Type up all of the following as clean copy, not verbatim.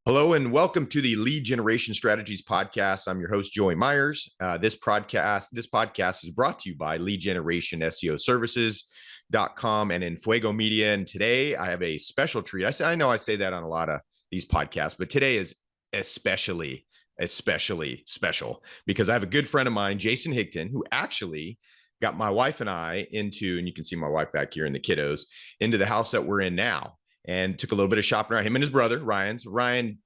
Hello and welcome to the Lead Generation Strategies podcast. I'm your host, Joey Myers. This podcast is brought to you by Lead Generation SEO Services.com and in Fuego Media. And today I have a special treat. I know I say that on a lot of these podcasts, but today is especially special because I have a good friend of mine, Jason Higton, who actually got my wife and I into, and you can see my wife back here and the kiddos, into the house that we're in now. And took a little bit of shopping around. Him and his brother, Ryan,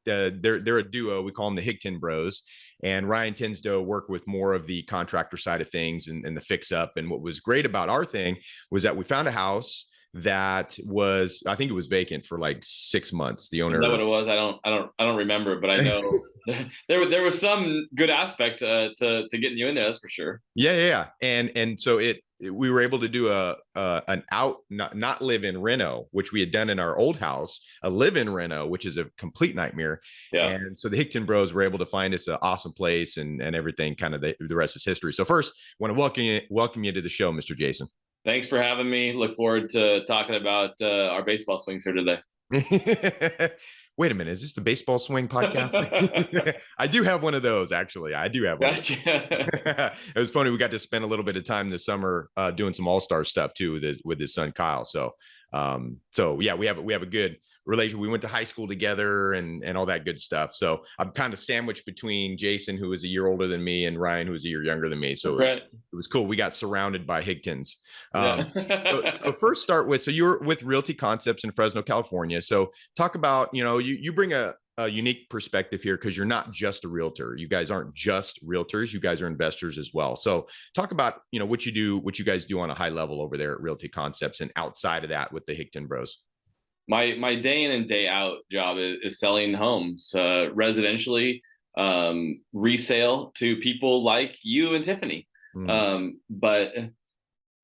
they're a duo. We call them the Higton Bros. And Ryan tends to work with more of the contractor side of things and the fix up. And what was great about our thing was that we found a house that was, I think it was vacant for like 6 months. The owner. Is that what it was? I don't remember, but I know there was some good aspect to getting you in there. That's for sure. Yeah. And so we were able to do an not live-in reno, which we had done in our old house, a live-in reno, which is a complete nightmare. Yeah. And so the Higton Bros were able to find us an awesome place and everything. Kind of the rest is history. So first, I want to welcome you to the show, Mr. Jason. Thanks for having me. Look forward to talking about our baseball swings here today. Wait a minute. Is this the baseball swing podcast? I do have one of those, actually. I do have one. Gotcha. It was funny. We got to spend a little bit of time this summer doing some all-star stuff too with his son, Kyle. So yeah, we have a good relation. We went to high school together and all that good stuff. So I'm kind of sandwiched between Jason, who is a year older than me, and Ryan, who is a year younger than me. So it was cool. We got surrounded by Higtons. So first start with, so you're with Realty Concepts in Fresno, California. So talk about, you bring a unique perspective here because you're not just a realtor. You guys aren't just realtors. You guys are investors as well. So talk about, what you guys do on a high level over there at Realty Concepts and outside of that with the Higton Bros. My day in and day out job is selling homes, residentially, resale to people like you and Tiffany. But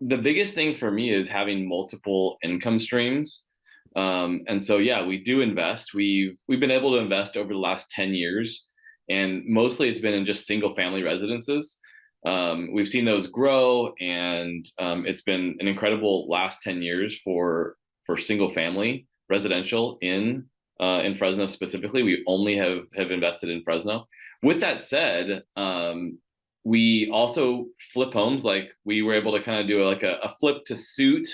the biggest thing for me is having multiple income streams. And so, yeah, we do invest. We've been able to invest over the last 10 years, and mostly it's been in just single family residences. We've seen those grow, and it's been an incredible last 10 years for single family residential in Fresno specifically. We only have invested in Fresno. With that said, we also flip homes. Like we were able to kind of do a flip to suit,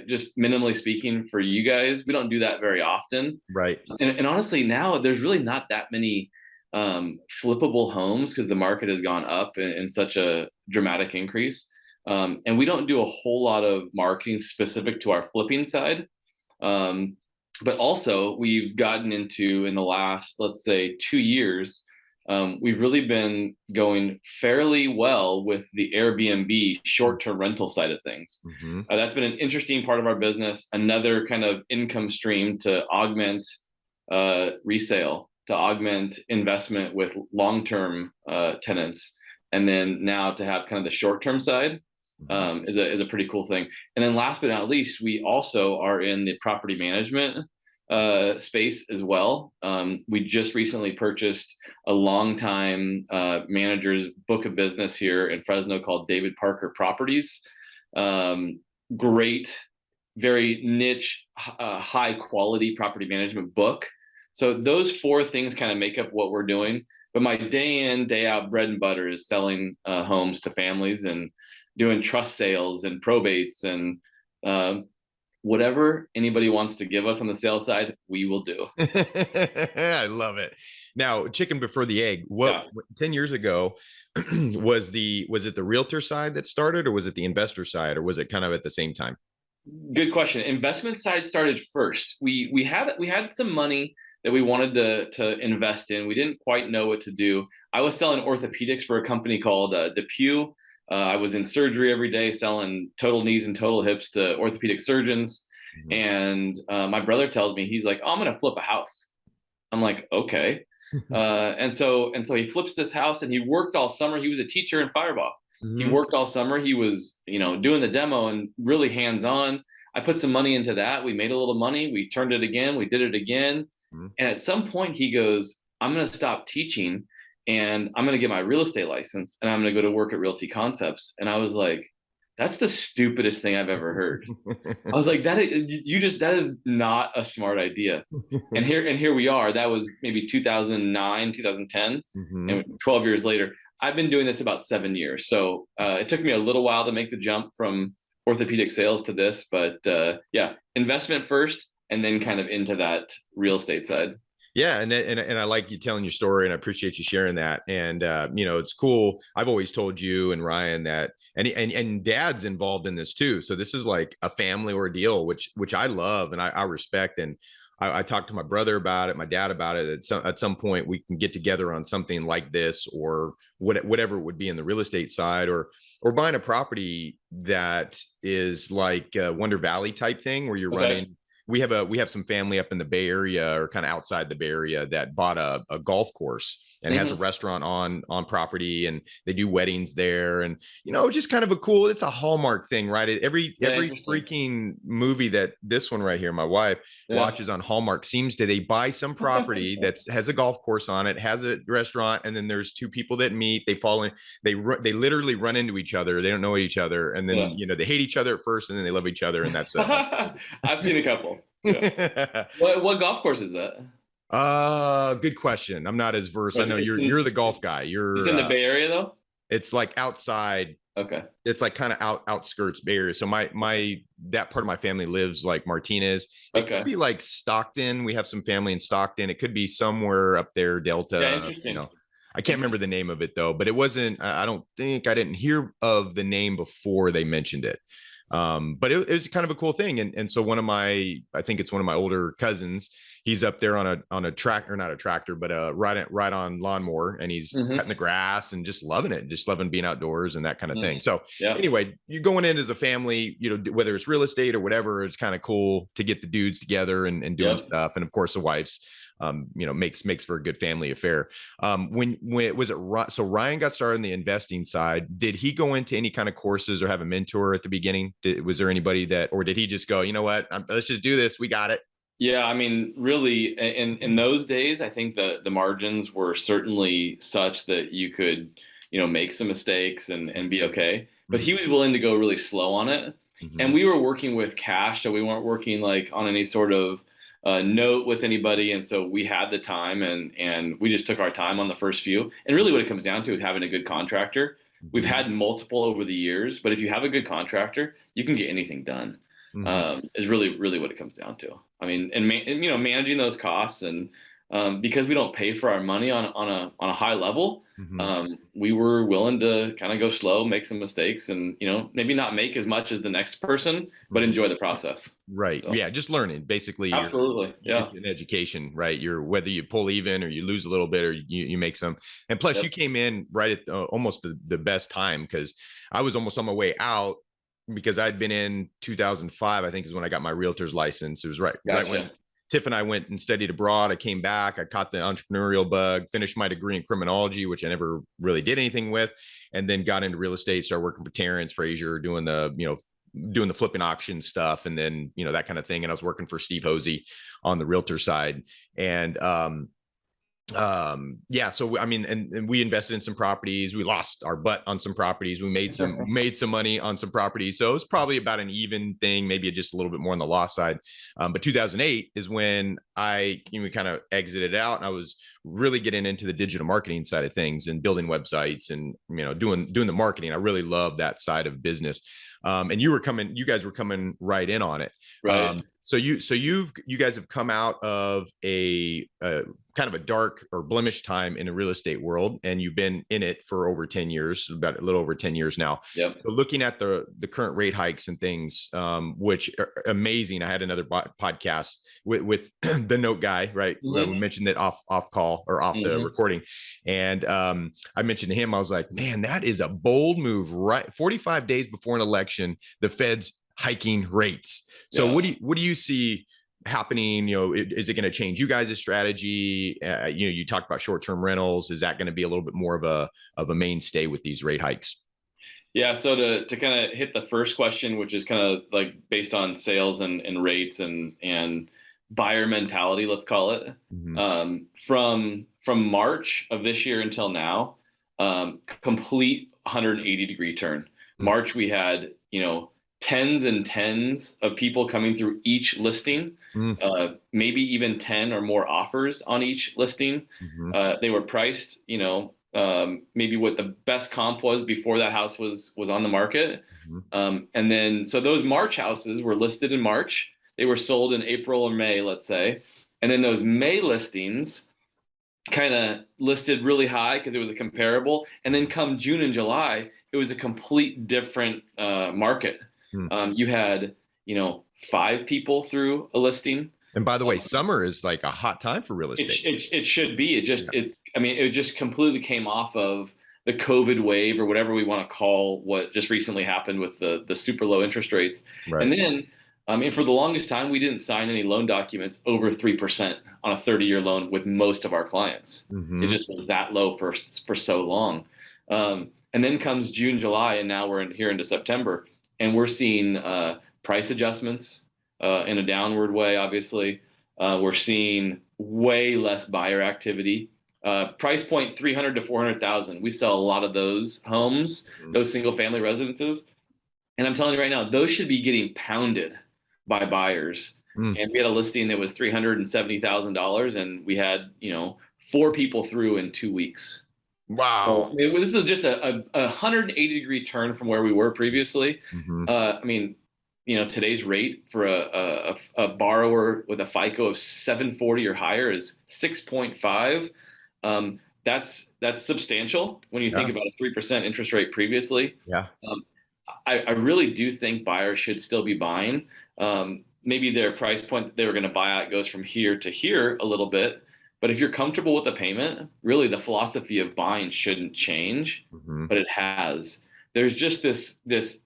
just minimally speaking for you guys. We don't do that very often. Right. And honestly, now there's really not that many flippable homes because the market has gone up in such a dramatic increase. And we don't do a whole lot of marketing specific to our flipping side. But also we've gotten into, in the last, let's say 2 years, we've really been going fairly well with the Airbnb short-term rental side of things. That's been an interesting part of our business, another kind of income stream to augment resale, to augment investment with long-term tenants. And then now to have kind of the short-term side is a pretty cool thing. And then last but not least, we also are in the property management space as well. We just recently purchased a longtime manager's book of business here in Fresno called David Parker Properties. Great, very niche, high quality property management book. So those 4 things kind of make up what we're doing. But my day in, day out bread and butter is selling homes to families and doing trust sales and probates and whatever anybody wants to give us on the sales side, we will do. I love it. Now, chicken before the egg. 10 years ago, was it the realtor side that started, or was it the investor side, or was it kind of at the same time? Good question. Investment side started first. We had some money that we wanted to invest in. We didn't quite know what to do. I was selling orthopedics for a company called DePuy. I was in surgery every day selling total knees and total hips to orthopedic surgeons. And my brother tells me, he's like, "Oh, I'm going to flip a house." I'm like, okay. And so he flips this house, and he worked all summer. He was a teacher in Fireball. He worked all summer. He was, doing the demo and really hands-on. I put some money into that. We made a little money. We turned it again. We did it again. And at some point he goes, "I'm going to stop teaching and I'm going to get my real estate license and I'm going to go to work at Realty Concepts." And I was like, That's the stupidest thing I've ever heard. I was like, that is not a smart idea. And here we are. That was maybe 2009, 2010, Hmm. and 12 years later. I've been doing this about 7 years. So it took me a little while to make the jump from orthopedic sales to this, but yeah, investment first, and then kind of into that real estate side. Yeah, and I like you telling your story, and I appreciate you sharing that. And it's cool. I've always told you and Ryan that, and Dad's involved in this too. So this is like a family ordeal, which I love and I respect. And I talked to my brother about it, my dad about it. At some point, we can get together on something like this, or whatever it would be in the real estate side, or buying a property that is like a Wonder Valley type thing, where you're Okay. running. We have some family up in the Bay Area, or kind of outside the Bay Area, that bought a golf course and has a Hmm. restaurant on property, and they do weddings there. And just kind of a cool, it's a Hallmark thing, right? Yeah, Every interesting. freaking movie that this one right here, my wife Yeah. watches on Hallmark, seems to, they buy some property that has a golf course on it, has a restaurant, and then there's two people that meet, they fall in, they literally run into each other, they don't know each other, and then Yeah. they hate each other at first, and then they love each other, and that's a I've seen a couple. Yeah. happy. What golf course is that? Good question. I'm not as versed. Oh, I It's know it's you're in the golf guy. it's You're in the Bay Area though. it's like outside. Okay. It's like kind of outskirts Bay Area. So my that part of my family lives like Martinez. It could Okay. be like Stockton. We have some family in Stockton. It could be somewhere up there, Yeah, Delta. interesting. I can't remember the name of it though. But it wasn't. I don't think, I didn't hear of the name before they mentioned it. But it was kind of a cool thing. And so I think it's one of my older cousins. He's up there on a tractor, not a tractor, but ride on lawnmower, and he's cutting Hmm. the grass and just loving it, just loving being outdoors and that kind of thing. So Yeah. anyway, you're going in as a family, whether it's real estate or whatever, it's kind of cool to get the dudes together and doing Yep. stuff. And of course the wife's, makes for a good family affair. When was it? So Ryan got started on the investing side. Did he go into any kind of courses or have a mentor at the beginning? Was there anybody that, or did he just go, you know what, let's just do this, we got it? Yeah, I mean, really, in those days, I think the margins were certainly such that you could, make some mistakes and be okay. But he Mm-hmm. was willing to go really slow on it, Mm-hmm. and we were working with cash, so we weren't working like on any sort of note with anybody, and so we had the time, and we just took our time on the first few. And really, what it comes down to is having a good contractor. We've Mm-hmm. had multiple over the years, but if you have a good contractor, you can get anything done. Mm-hmm. Is really what it comes down to. I mean, and managing those costs, and because we don't pay for our money on a high level, Mm-hmm. we were willing to kind of go slow, make some mistakes, and maybe not make as much as the next person, but Mm-hmm. enjoy the process. Right. So Yeah. Just learning. Basically, absolutely, yeah, it's an education, right? You're, whether you pull even or you lose a little bit, or you make some. And plus, you yep, came in right at almost the best time, because I was almost on my way out, because I'd been in 2005, I think, is when I got my realtor's license. It was right when gotcha. Tiff and I went and studied abroad. I came back, I caught the entrepreneurial bug, finished my degree in criminology, which I never really did anything with, and then got into real estate, started working for Terrence Frazier, doing the flipping auction stuff, and then that kind of thing. And I was working for Steve Hosey on the realtor side. And yeah, so I mean, and we invested in some properties, we lost our butt on some properties, we made some money on some properties, so it's probably about an even thing, maybe just a little bit more on the loss side. But 2008 is when I kind of exited out, and I was really getting into the digital marketing side of things and building websites, and doing the marketing. I really love that side of business. And you guys were coming right in on it. Right. You guys have come out of a kind of a dark or blemish time in the real estate world, and you've been in it for over 10 years, about a little over 10 years now. Yep. So looking at the current rate hikes and things, which are amazing. I had another podcast with the note guy, right? We Hmm. mentioned it off call, or off the Hmm. recording. And I mentioned to him, I was like, man, that is a bold move, right? 45 days before an election, the Fed's hiking rates. So Yeah. what do you see happening? Is it going to change you guys' strategy? You talked about short-term rentals. Is that going to be a little bit more of a mainstay with these rate hikes? Yeah, so to kind of hit the first question, which is kind of like based on sales and rates and buyer mentality, let's call it, Mm-hmm. from March of this year until now, complete 180-degree turn. March we had tens and tens of people coming through each listing, Mm. maybe even 10 or more offers on each listing. Mm-hmm. They were priced, maybe what the best comp was before that house was on the market. Mm-hmm. And then, so those March houses were listed in March. They were sold in April or May, let's say. And then those May listings kind of listed really high because it was a comparable. And then come June and July, it was a complete different market. Mm. You had, 5 people through a listing. And by the way, summer is like a hot time for real estate. It should be. Yeah. It just completely came off of the COVID wave or whatever we want to call what just recently happened with the super low interest rates. Right. And then, and for the longest time, we didn't sign any loan documents over 3% on a 30-year loan with most of our clients. Mm-hmm. It just was that low for so long. And then comes June, July, and now we're here into September, and we're seeing price adjustments in a downward way, obviously. We're seeing way less buyer activity. Price point 300 to 400,000. We sell a lot of those homes, those single family residences. And I'm telling you right now, those should be getting pounded by buyers. Mm. And we had a listing that was $370,000 and we had, 4 people through in 2 weeks. Wow. So, this is just a 180-degree turn from where we were previously. Mm-hmm. Today's rate for a borrower with a FICO of 740 or higher is 6.5. That's substantial when you think about a 3% interest rate previously. Yeah. I really do think buyers should still be buying. Maybe their price point that they were going to buy at goes from here to here a little bit. But if you're comfortable with the payment, really the philosophy of buying shouldn't change, but it has. There's just this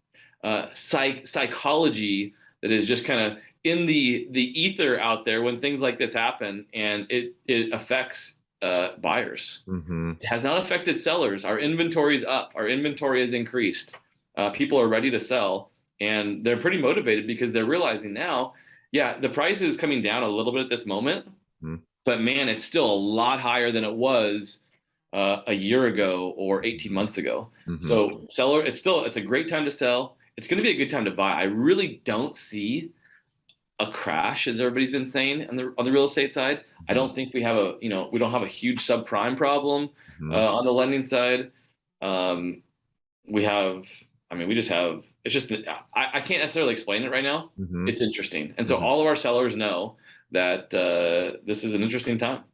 psychology that is just kind of in the ether out there when things like this happen, and it affects buyers. It has not affected sellers. Our inventory is up. Our inventory has increased. People are ready to sell, and they're pretty motivated because they're realizing now, the price is coming down a little bit at this moment, but man, it's still a lot higher than it was a year ago or 18 months ago. So seller, it's a great time to sell. It's going to be a good time to buy. I really don't see a crash, as everybody's been saying on the real estate side. I don't think we have we don't have a huge subprime problem on the lending side. We just have, it's just, I can't necessarily explain it right now. It's interesting. And so all of our sellers know that this is an interesting time.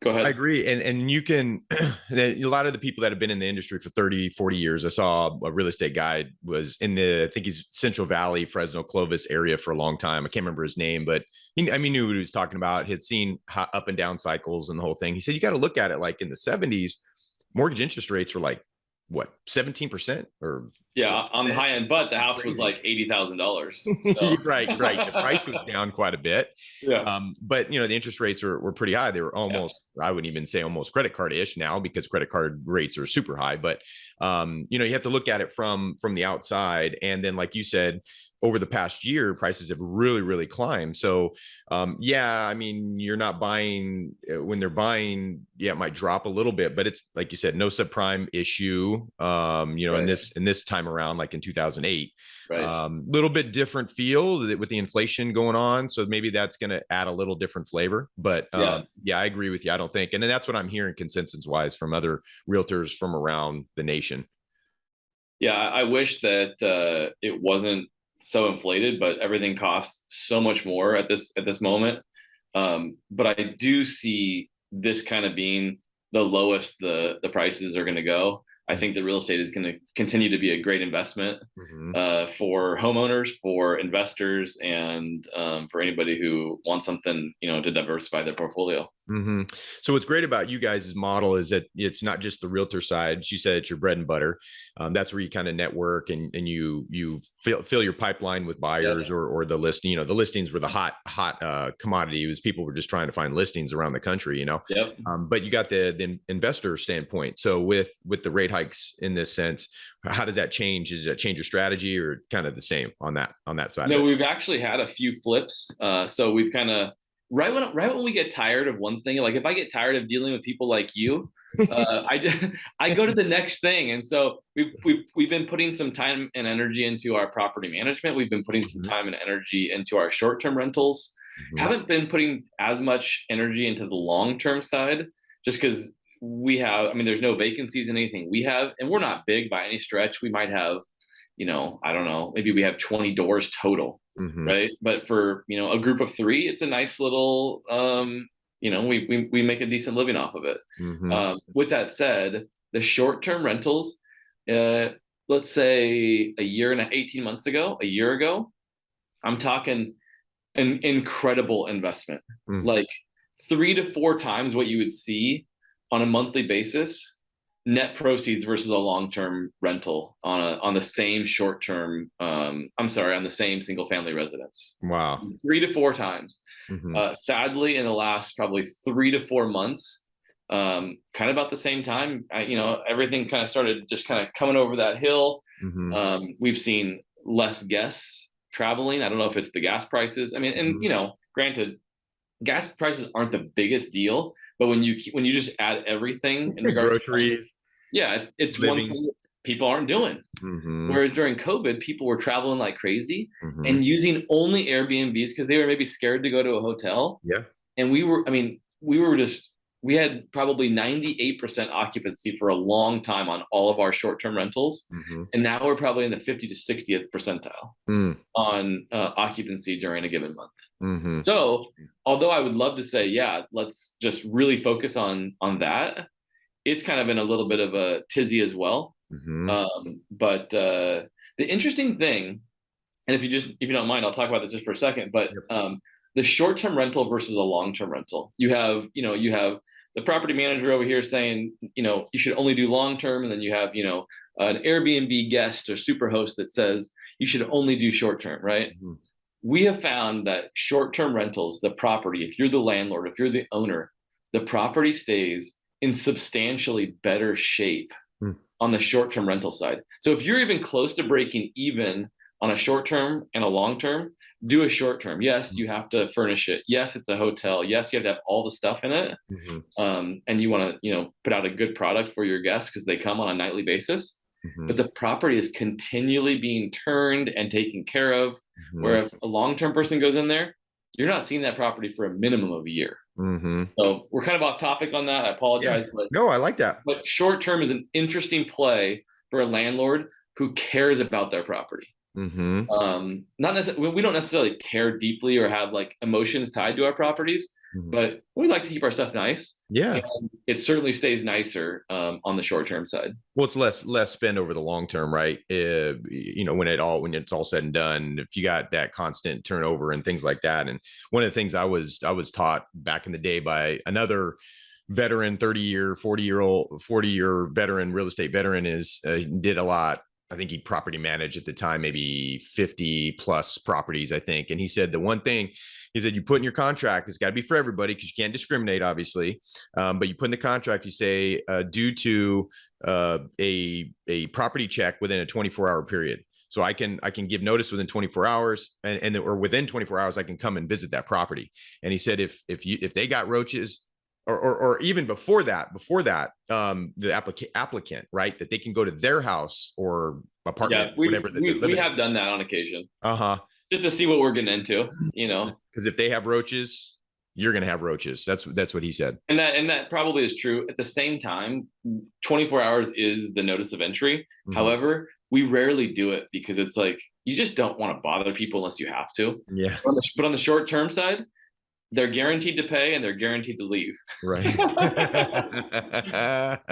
Go ahead. I agree. And you can, a lot of the people that have been in the industry for 30, 40 years, I saw a real estate guy was in I think he's Central Valley, Fresno, Clovis area for a long time. I can't remember his name, but he knew what he was talking about. He had seen up and down cycles and the whole thing. He said, you got to look at it like in the 70s, mortgage interest rates were like, what, 17% or on the high end, but the house was like $80,000. So. Right. The price was down quite a bit. But the interest rates were pretty high. They were almost, I wouldn't even say almost credit card-ish now because credit card rates are super high. But you have to look at it from the outside. And then, like you said, over the past year, prices have really, really climbed. So, you're not buying when they're buying. Yeah, it might drop a little bit, but it's like you said, no subprime issue. In this time around, like in 2008, little bit different feel with the inflation going on. So maybe that's going to add a little different flavor. But I agree with you. I don't think, and then that's what I'm hearing consensus wise from other realtors from around the nation. Yeah, I wish that it wasn't so inflated, but everything costs so much more at this moment. But I do see this kind of being the lowest the prices are going to go. I think the real estate is going to continue to be a great investment for homeowners, for investors, and for anybody who wants something, to diversify their portfolio. So what's great about you guys' model is that it's not just the realtor side. You said it's your bread and butter. That's where you kind of network and you fill your pipeline with buyers or the listing. The listings were the hot commodity. It was people were just trying to find listings around the country. But you got the investor standpoint. So with the rate hikes in this sense, how does that change? Does that change your strategy or kind of the same on that side? No, we've actually had a few flips. So we've kind of right when we get tired of one thing, like if I get tired of dealing with people like you, I go to the next thing. And so we've been putting some time and energy into our property management. We've been putting some Mhm. time and energy into our short-term rentals. Mhm. Haven't been putting as much energy into the long-term side, just because we have, I mean, there's no vacancies in anything we have, and we're not big by any stretch. We might have, I don't know, maybe we have 20 doors total, Mhm. right? But for, a group of three, it's a nice little, we make a decent living off of it. Mhm. With that said, the short-term rentals, uh, let's say 18 months ago, a year ago, I'm talking an incredible investment, Mm. like 3 to 4 times what you would see on a monthly basis, net proceeds versus a long-term rental on the same short-term. I'm sorry, on the same single-family residence. Wow. 3 to 4 times. Mhm. Sadly, in the last probably 3 to 4 months, kind of about the same time, everything kind of started just kind of coming over that hill. Mhm. We've seen less guests traveling. I don't know if it's the gas prices. I mean, and Mhm. granted, gas prices aren't the biggest deal, but when you just add everything in regards to price, Groceries, yeah, it's one living. thing people aren't doing. Mhm. Whereas during COVID, people were traveling like crazy Mhm. and using only Airbnbs because they were maybe scared to go to a hotel. Yeah. And we had probably 98% occupancy for a long time on all of our short-term rentals. Mhm. And now we're probably in the 50 to 60th percentile Mm. on occupancy during a given month. Mhm. So, although I would love to say, yeah, let's just really focus on that, it's kind of in a little bit of a tizzy as well. Mhm. But the interesting thing, and if you don't mind, I'll talk about this just for a second. But Yep. the short-term rental versus a long-term rental, you have the property manager over here saying, you should only do long-term, and then you have, an Airbnb guest or super host that says you should only do short-term, right? Mhm. We have found that short-term rentals, the property, if you're the landlord, if you're the owner, the property stays in substantially better shape Mm. on the short-term rental side. So if you're even close to breaking even on a short-term and a long-term, do a short-term. Yes, you have to furnish it. Yes, it's a hotel. Yes, you have to have all the stuff in it. Mhm. And you want to, put out a good product for your guests because they come on a nightly basis. Mhm. But the property is continually being turned and taken care of. Mhm. Where if a long-term person goes in there, you're not seeing that property for a minimum of a year. Mhm. So we're kind of off topic on that. I Yeah. apologize, but No, I like that. short term is an interesting play for a landlord who cares about their property. Mhm. Not necessarily, we don't necessarily care deeply or have like emotions tied to our properties, Mhm. but we like to keep our stuff nice, Yeah. and it certainly stays nicer on the short term side. Well, it's less spend over the long term, right? When it's all said and done, if you got that constant turnover and things like that. And one of the things I was taught back in the day by another veteran, 30-year, 40-year veteran, real estate veteran, is did a lot. I think he property managed at the time, maybe 50 plus properties, I think. And he said the one thing he said, you put in your contract, it's got to be for everybody because you can't discriminate, obviously. But you put in the contract, you say, due to a property check within a 24-hour period. So I can give notice within 24 hours, or within 24 hours, I can come and visit that property. And he said, if they got roaches, or even before that, the applicant, right, that they can go to their house or apartment, Yeah, whatever that they're we living have in. done that on occasion, Uh-huh. just to see what we're getting into, Because if they have roaches, you're going to have roaches. That's what he said. And that probably is true. At the same time, 24 hours is the notice of entry. Mm-hmm. However, we rarely do it because it's like you just don't want to bother people unless you have to. Yeah. But on the short term side, they're guaranteed to pay and they're guaranteed to leave. Right.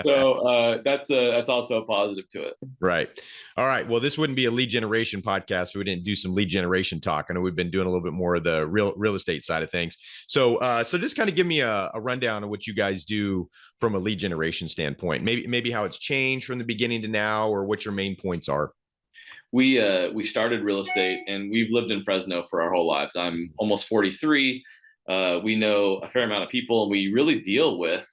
So that's also a positive to it. Right. All right. Well, this wouldn't be a lead generation podcast if we didn't do some lead generation talk. I know we've been doing a little bit more of the real estate side of things. So just kind of give me a rundown of what you guys do from a lead generation standpoint. Maybe how it's changed from the beginning to now, or what your main points are. We started real estate and we've lived in Fresno for our whole lives. I'm almost 43. We know a fair amount of people, and we really deal with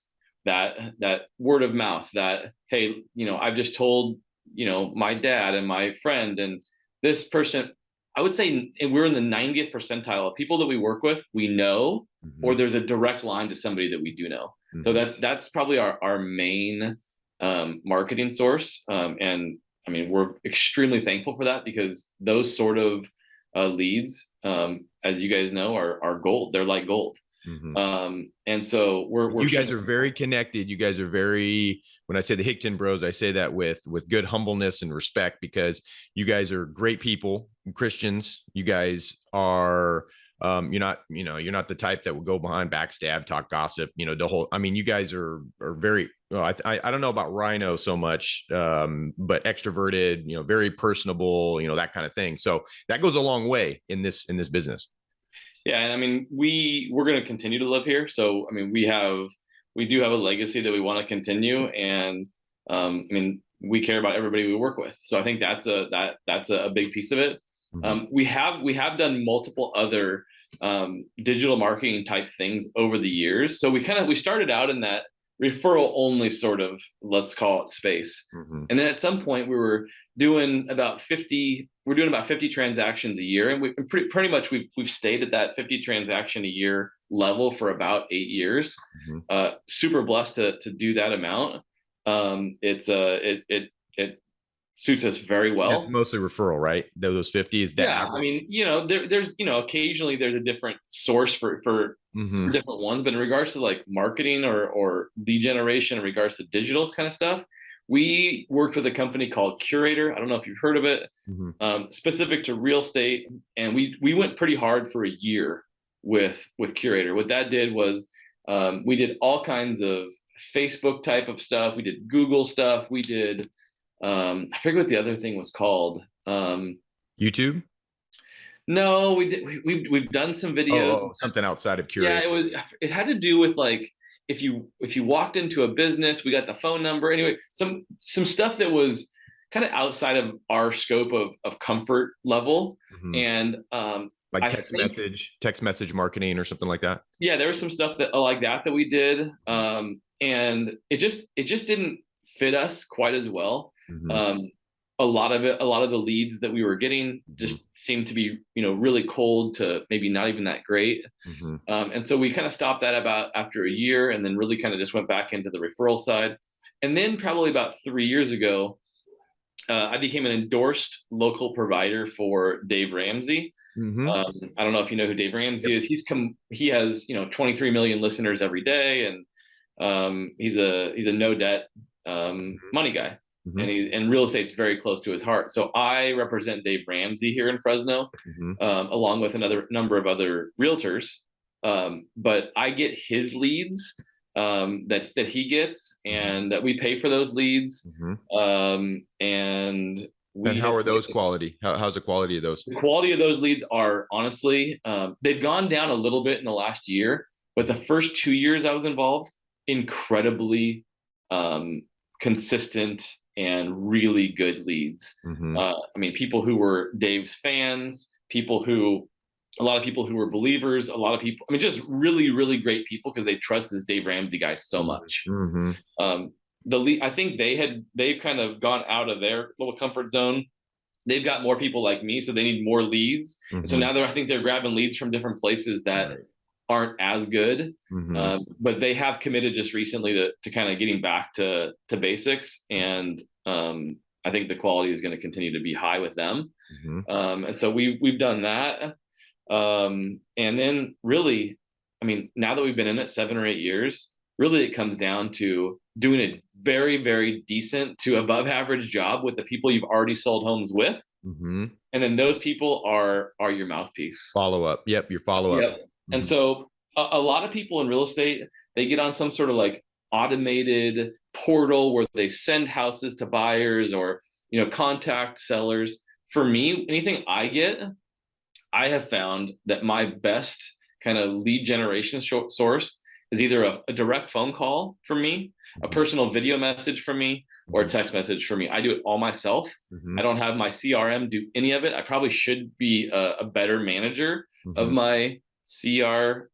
that word of mouth. That, hey, I've just told my dad and my friend and this person. I would say we're in the 90th percentile of people that we work with, we know, or there's a direct line to somebody that we do know. So that's probably our main marketing source. And I mean, we're extremely thankful for that, because those sort of leads, as you guys know, are gold. They're like gold. And so you guys are very connected. You guys are very, when I say the Higton Bros, I say that with good humbleness and respect, because you guys are great people, Christians. You guys are, you're not the type that will go behind, backstab, talk gossip, the whole, I mean, you guys are very, well, I don't know about Rhino so much, but extroverted, very personable, that kind of thing. So that goes a long way in this business. Yeah, and I mean, we're going to continue to live here. So I mean, we do have a legacy that we want to continue, and I mean, we care about everybody we work with. So I think that's a big piece of it. We have done multiple other digital marketing type things over the years. So we started out in that referral only sort of, let's call it, space. And then at some point we were doing about 50 transactions a year, and we pretty much we've stayed at that 50 transaction a year level for about 8 years. Super blessed to do that amount. It suits us very well. That's mostly referral, right? Those 50 is that average? I mean, there's occasionally there's a different source for different ones, but in regards to like marketing or lead generation, in regards to digital kind of stuff, we worked with a company called Curator. I don't know if you've heard of it, specific to real estate, and we went pretty hard for a year with Curator. What that did was we did all kinds of Facebook type of stuff. We did Google stuff. We did I forget what the other thing was called. YouTube? No, we've done some videos. Something outside of Curator. Yeah, it had to do with like if you walked into a business, we got the phone number. Anyway, some stuff that was kind of outside of our scope of comfort level. And like text message marketing or something like that. Yeah, there was some stuff like that we did. And it just didn't fit us quite as well. A lot of the leads that we were getting just seemed to be, really cold to maybe not even that great. And so we kind of stopped that about after a year, and then really kind of just went back into the referral side. And then probably about 3 years ago, I became an endorsed local provider for Dave Ramsey. I don't know if you know who Dave Ramsey is. He has 23 million listeners every day, and he's a no debt money guy. And real estate's very close to his heart. So I represent Dave Ramsey here in Fresno, along with another number of other realtors. But I get his leads that he gets, and we pay for those leads. And how are those quality? How's the quality of those? The quality of those leads are honestly, they've gone down a little bit in the last year, but the first 2 years I was involved, incredibly consistent and really good leads. I mean, people who were Dave's fans, a lot of people who were believers, a lot of people, I mean, just really, really great people, because they trust this Dave Ramsey guy so much. I think they've kind of gone out of their little comfort zone. They've got more people like me, so they need more leads. So now I think they're grabbing leads from different places that aren't as good, but they have committed just recently to kind of getting back to basics, and I think the quality is going to continue to be high with them. And so we've done that, and then really, I mean, now that we've been in it 7 or 8 years, really it comes down to doing a very, very decent to above average job with the people you've already sold homes with, and then those people are your mouthpiece. Follow up. Yep, your follow up. Yep. And so a lot of people in real estate, they get on some sort of like automated portal where they send houses to buyers or, contact sellers. For me, anything I have found that my best kind of lead generation source is either a direct phone call from me, a personal video message from me, or a text message from me. I do it all myself. I don't have my CRM do any of it. I probably should be a better manager of my CRM.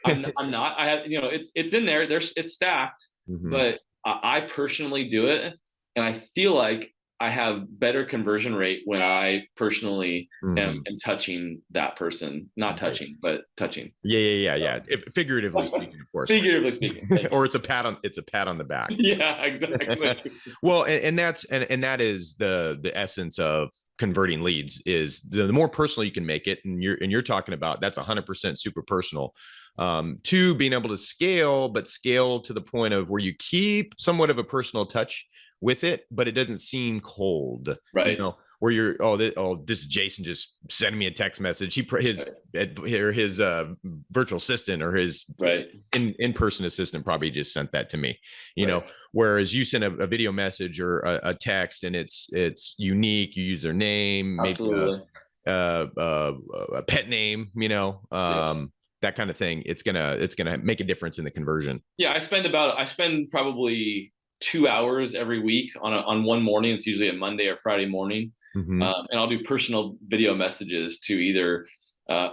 I'm not. I have, it's in there. It's stacked, but I personally do it, and I feel like I have better conversion rate when I personally am touching that person, not Right. touching, but touching. Yeah. Figuratively speaking, of course. Figuratively speaking. Thank Or you. it's a pat on the back. Yeah, exactly. Well, and that is the essence of converting leads, is the more personal you can make it. And you're talking about that's 100% super personal. Two, being able to scale, but scale to the point of where you keep somewhat of a personal touch with it, but it doesn't seem cold, Right. where you're, this is Jason just sending me a text message. His virtual assistant or his Right. in-person assistant probably just sent that to me, Right. whereas you send a video message or a text, and it's unique. You use their name, maybe Absolutely. a pet name, Yeah. that kind of thing. It's gonna make a difference in the conversion. Yeah, I spend probably 2 hours every week on one morning. It's usually a Monday or Friday morning, Mm-hmm. and I'll do personal video messages to either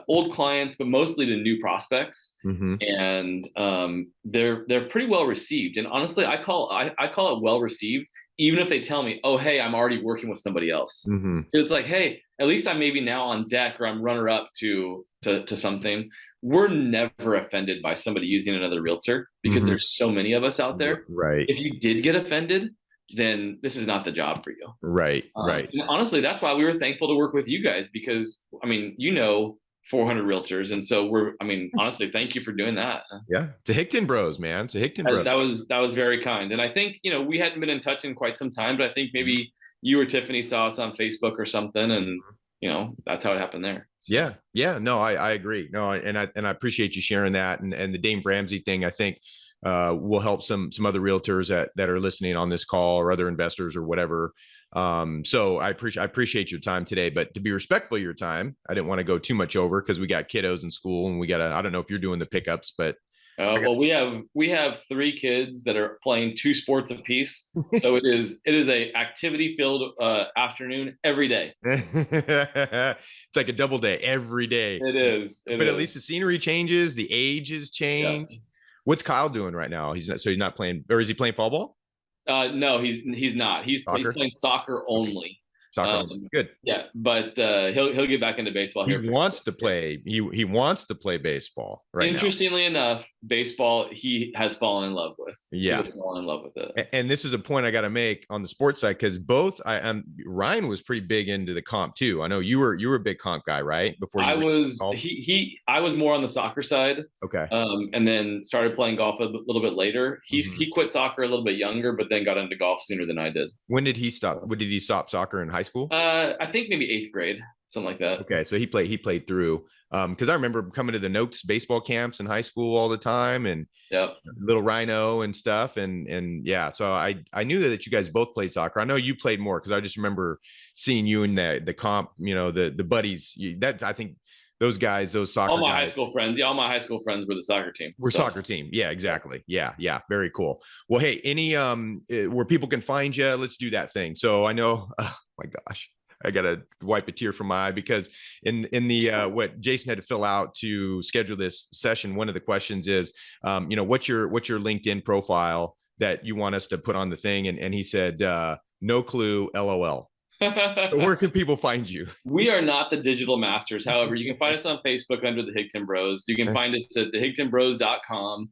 old clients, but mostly to new prospects, Mm-hmm. and they're pretty well received. And honestly, I call it well received, even if they tell me, "Oh, hey, I'm already working with somebody else." Mm-hmm. It's like, "Hey, at least I'm maybe now on deck, or I'm runner up to something." We're never offended by somebody using another realtor because Mm-hmm. there's so many of us out there. Right. If you did get offended, then this is not the job for you. Right. And honestly, that's why we were thankful to work with you guys, because I mean, 400 realtors, and so honestly, thank you for doing that. Yeah. It's a Higton Bros, man. It's a Higton Bros. That was very kind, and I think we hadn't been in touch in quite some time, but I think maybe you or Tiffany saw us on Facebook or something, and that's how it happened there. So. Yeah. No, I agree. No, and I appreciate you sharing that. And the Dave Ramsey thing, I think, will help some other realtors that are listening on this call, or other investors or whatever. So I appreciate your time today, but to be respectful of your time, I didn't want to go too much over, because we got kiddos in school, and I don't know if you're doing the pickups, but Well, we have 3 kids that are playing 2 sports apiece, so it is a activity filled afternoon every day. it's like a double day every day. It is. But at least the scenery changes, the ages Yeah. change. What's Kyle doing right now? He's not playing, or is he playing fall ball? No, he's not. He's Soccer? playing soccer Okay. only. Soccer. Good. Yeah, but he'll get back into baseball He here. wants to play. He wants to play baseball right now. Interestingly enough, baseball he has fallen in love with. Yeah. He has fallen in love with it. And this is a point I got to make on the sports side, because both Ryan was pretty big into the comp too. I know you were a big comp guy, right? Before you I was golf? I was more on the soccer side. Okay. And then started playing golf a little bit later. He quit soccer a little bit younger, but then got into golf sooner than I did. When did he stop? When did he stop soccer in high school? I think maybe 8th grade, something like that. Okay, so he played through. Because I remember coming to the Noakes baseball camps in high school all the time, and Little Rhino and stuff, and yeah. So I knew that you guys both played soccer. I know you played more, because I just remember seeing you in the comp. The buddies. I think those guys, those soccer all my guys, high school friends. Yeah, all my high school friends were the soccer team. Soccer team. Yeah, exactly. Yeah. Very cool. Well, hey, any where people can find you, let's do that thing. So I know. Oh my gosh. I gotta wipe a tear from my eye, because in the what Jason had to fill out to schedule this session, one of the questions is, what's your LinkedIn profile that you want us to put on the thing, and he said, no clue, LOL. Where can people find you? We are not the digital masters. However, you can find us on Facebook under the Higton Bros. You can find us at thehigtonbros.com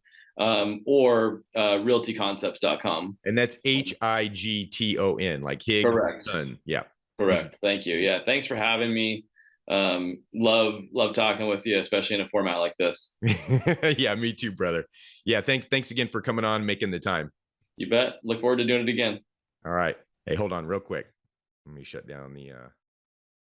or realtyconcepts.com. And that's Higton, like Hig. Correct. Son. Yeah. Correct. Thank you. Yeah. Thanks for having me. Love talking with you, especially in a format like this. Yeah, me too, brother. Yeah. Thanks again for coming on, making the time. You bet. Look forward to doing it again. All right. Hey, hold on real quick. Let me shut down the